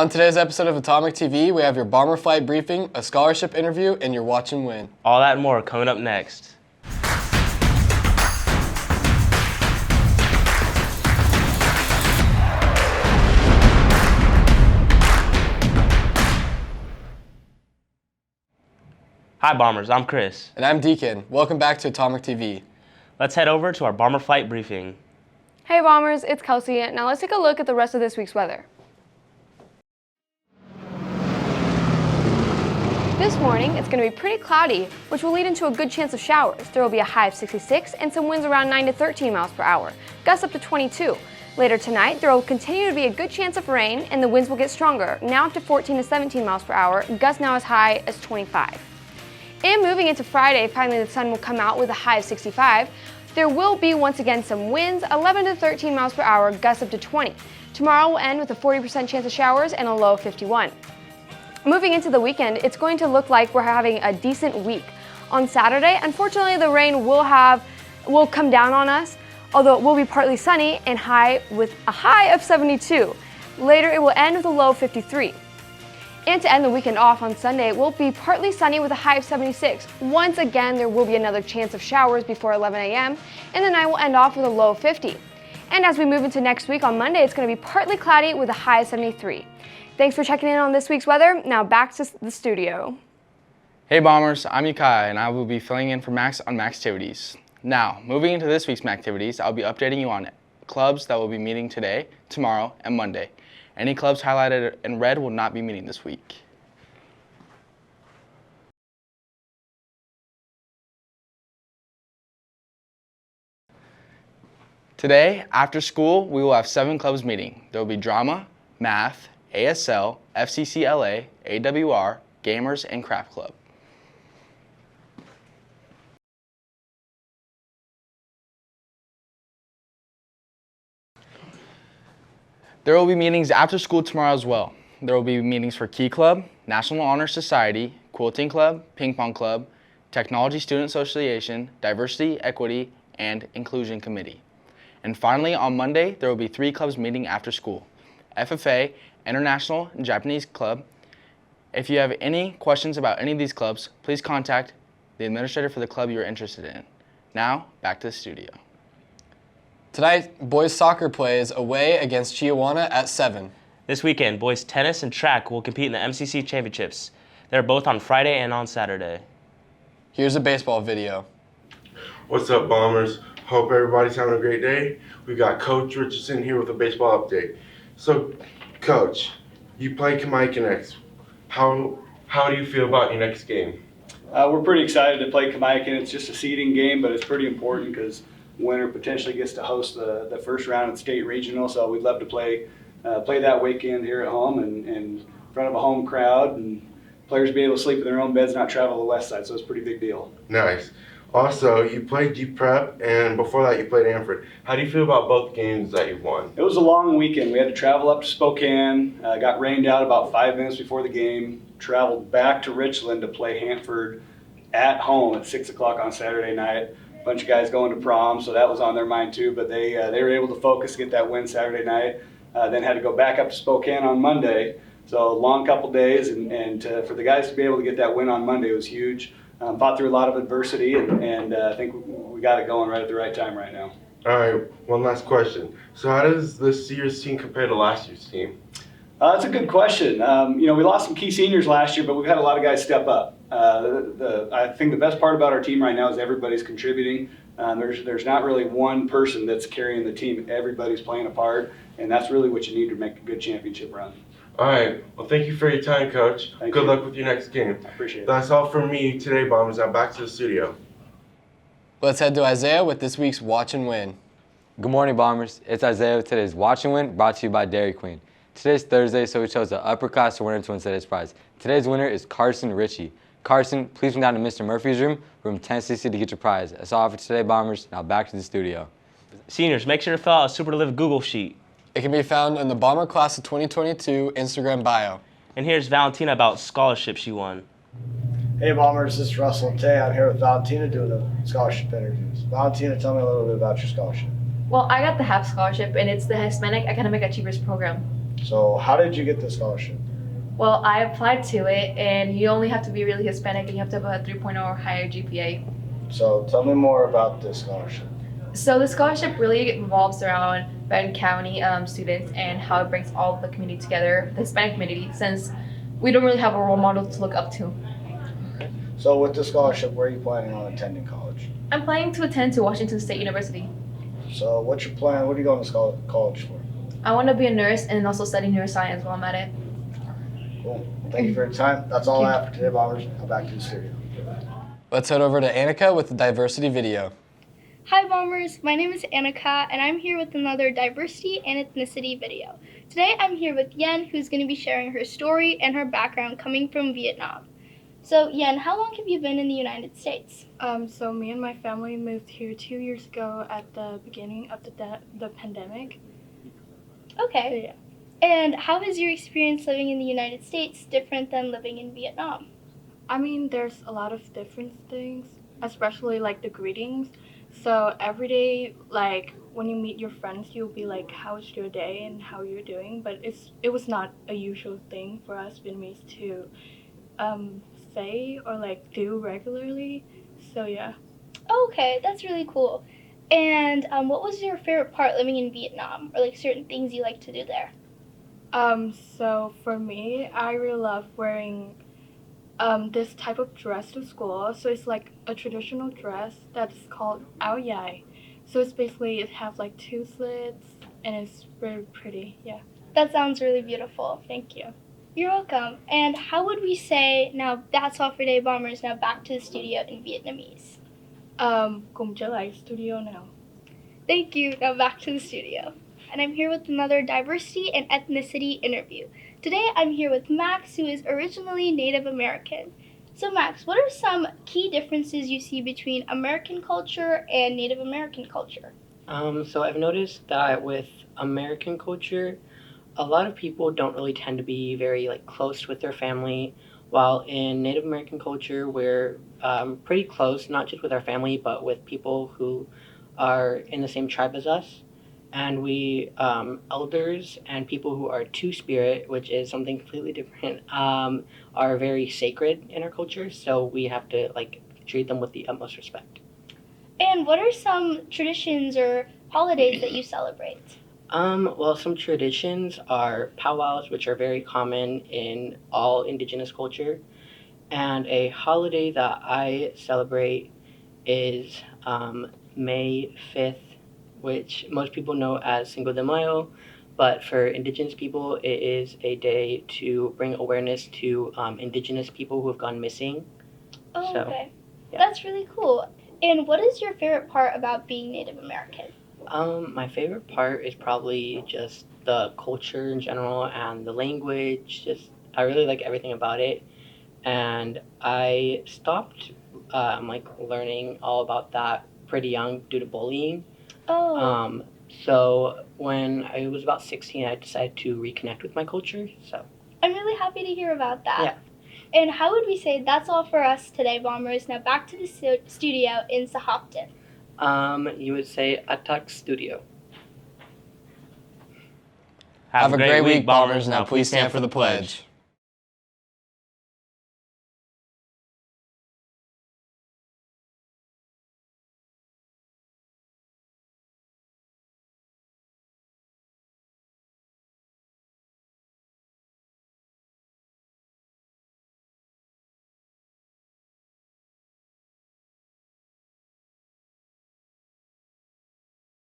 On today's episode of Atomic TV, we have your Bomber Flight briefing, a scholarship interview, and your watch and win. All that and more coming up next. Hi Bombers, I'm Chris. And I'm Deacon. Welcome back to Atomic TV. Let's head over to our Bomber Flight briefing. Hey Bombers, it's Kelsey. Now let's take a look at the rest of this week's weather. This morning, it's going to be pretty cloudy, which will lead into a good chance of showers. There will be a high of 66 and some winds around 9 to 13 miles per hour, gusts up to 22. Later tonight, there will continue to be a good chance of rain and the winds will get stronger, now up to 14 to 17 miles per hour, gusts now as high as 25. And moving into Friday, finally the sun will come out with a high of 65. There will be once again some winds, 11 to 13 miles per hour, gusts up to 20. Tomorrow will end with a 40% chance of showers and a low of 51. Moving into the weekend, it's going to look like we're having a decent week. On Saturday, unfortunately, the rain will come down on us, although it will be partly sunny and with a high of 72. Later, it will end with a low of 53. And to end the weekend off on Sunday, it will be partly sunny with a high of 76. Once again, there will be another chance of showers before 11 a.m., and the night will end off with a low of 50. And as we move into next week on Monday, it's going to be partly cloudy with a high of 73. Thanks for checking in on this week's weather. Now back to the studio. Hey Bombers, I'm Yukai, and I will be filling in for Max on Maxtivities. Now, moving into this week's Maxtivities, I'll be updating you on clubs that will be meeting today, tomorrow, and Monday. Any clubs highlighted in red will not be meeting this week. Today, after school, we will have 7 clubs meeting. There will be drama, math, ASL, FCCLA, AWR, Gamers, and Craft Club. There will be meetings after school tomorrow as well. There will be meetings for Key Club, National Honor Society, Quilting Club, Ping Pong Club, Technology Student Association, Diversity, Equity, and Inclusion Committee. And finally, on Monday, there will be 3 clubs meeting after school: FFA, International and Japanese Club. If you have any questions about any of these clubs, please contact the administrator for the club you are interested in. Now, back to the studio. Tonight, boys soccer plays away against Chiawana at 7. This weekend, boys tennis and track will compete in the MCC Championships. They're both on Friday and on Saturday. Here's a baseball video. What's up, Bombers? Hope everybody's having a great day. We got Coach Richardson here with a baseball update. So, Coach, you play Kamaikan next. How do you feel about your next game? We're pretty excited to play Kamaikan. It's just a seeding game, but it's pretty important because winner potentially gets to host the first round of state regional. So we'd love to play that weekend here at home and in front of a home crowd, and players be able to sleep in their own beds, not travel to the west side. So it's a pretty big deal. Nice. Also, you played Deep Prep, and before that you played Amford. How do you feel about both games that you've won? It was a long weekend. We had to travel up to Spokane, got rained out about 5 minutes before the game, traveled back to Richland to play Hanford at home at 6 o'clock on Saturday night. A bunch of guys going to prom, so that was on their mind too, but they were able to focus, get that win Saturday night, then had to go back up to Spokane on Monday. So a long couple days, and for the guys to be able to get that win on Monday was huge. Fought through a lot of adversity, and I think we got it going right at the right time right now. All right, one last question. So how does this year's team compare to last year's team? That's a good question. We lost some key seniors last year, but we've had a lot of guys step up. I think the best part about our team right now is everybody's contributing. There's not really one person that's carrying the team. Everybody's playing a part, and that's really what you need to make a good championship run. All right. Well, thank you for your time, Coach. Good luck with your next game. I appreciate it. That's all from me today, Bombers. Now back to the studio. Let's head to Isaiah with this week's Watch and Win. Good morning, Bombers. It's Isaiah with today's Watch and Win, brought to you by Dairy Queen. Today's Thursday, so we chose the upper class winner to win today's prize. Today's winner is Carson Ritchie. Carson, please come down to Mr. Murphy's room 10cc to get your prize. That's all for today, Bombers. Now back to the studio. Seniors, make sure to fill out a Super to Live Google sheet. It can be found in the Bomber Class of 2022 Instagram bio. And here's Valentina about scholarships she won. Hey Bombers, this is Russell and Tay. I'm here with Valentina doing the scholarship interviews. Valentina, tell me a little bit about your scholarship. Well, I got the HAP scholarship, and it's the Hispanic Academic Achievers Program. So how did you get the scholarship? Well, I applied to it, and you only have to be really Hispanic and you have to have a 3.0 or higher GPA. So tell me more about this scholarship. So the scholarship really revolves around Benton County students and how it brings all of the community together, the Hispanic community, since we don't really have a role model to look up to. So with the scholarship, where are you planning on attending college? I'm planning to attend to Washington State University. So what's your plan? What are you going to college for? I want to be a nurse and also study neuroscience while I'm at it. Cool. Thank you for your time. That's all I have for today, Bombers. Now back to the studio. Let's head over to Annika with the diversity video. Hi Bombers, my name is Annika and I'm here with another diversity and ethnicity video. Today I'm here with Yen, who's going to be sharing her story and her background coming from Vietnam. So Yen, how long have you been in the United States? So me and my family moved here 2 years ago at the beginning of the pandemic. Okay. Yeah. And how is your experience living in the United States different than living in Vietnam? I mean, there's a lot of different things, especially like the greetings. So every day, like when you meet your friends, you'll be like, "How's your day?" and "How you're doing." But it was not a usual thing for us Vietnamese to say or like do regularly. So yeah. Okay, that's really cool. And what was your favorite part living in Vietnam, or like certain things you like to do there? So for me, I really love wearing this type of dress to school. So it's like a traditional dress that's called áo dài. So it's basically, it has like 2 slits and it's very pretty, yeah. That sounds really beautiful. Thank you. You're welcome. And how would we say, now that's all for today, Bombers, now back to the studio in Vietnamese. Cùng trở lại studio now. Thank you. Now back to the studio. And I'm here with another diversity and ethnicity interview. Today I'm here with Max, who is originally Native American. So Max, what are some key differences you see between American culture and Native American culture? So I've noticed that with American culture, a lot of people don't really tend to be very like close with their family, while in Native American culture we're pretty close, not just with our family, but with people who are in the same tribe as us. And we, elders and people who are two-spirit, which is something completely different, are very sacred in our culture, so we have to like treat them with the utmost respect. And what are some traditions or holidays that you celebrate? Well, some traditions are powwows, which are very common in all indigenous culture. And a holiday that I celebrate is May 5th, which most people know as Cinco de Mayo, but for indigenous people, it is a day to bring awareness to indigenous people who have gone missing. Oh, So, okay. yeah. That's really cool. And what is your favorite part about being Native American? My favorite part is probably just the culture in general and the language. Just I really like everything about it, and I stopped learning all about that pretty young due to bullying. Oh, So when I was about 16, I decided to reconnect with my culture. So I'm really happy to hear about that. Yeah. And how would we say that's all for us today, Bombers? Now back to the studio in Sahaptin. you would say Atak Studio. Have a great week, Bombers. Now please stand for the pledge.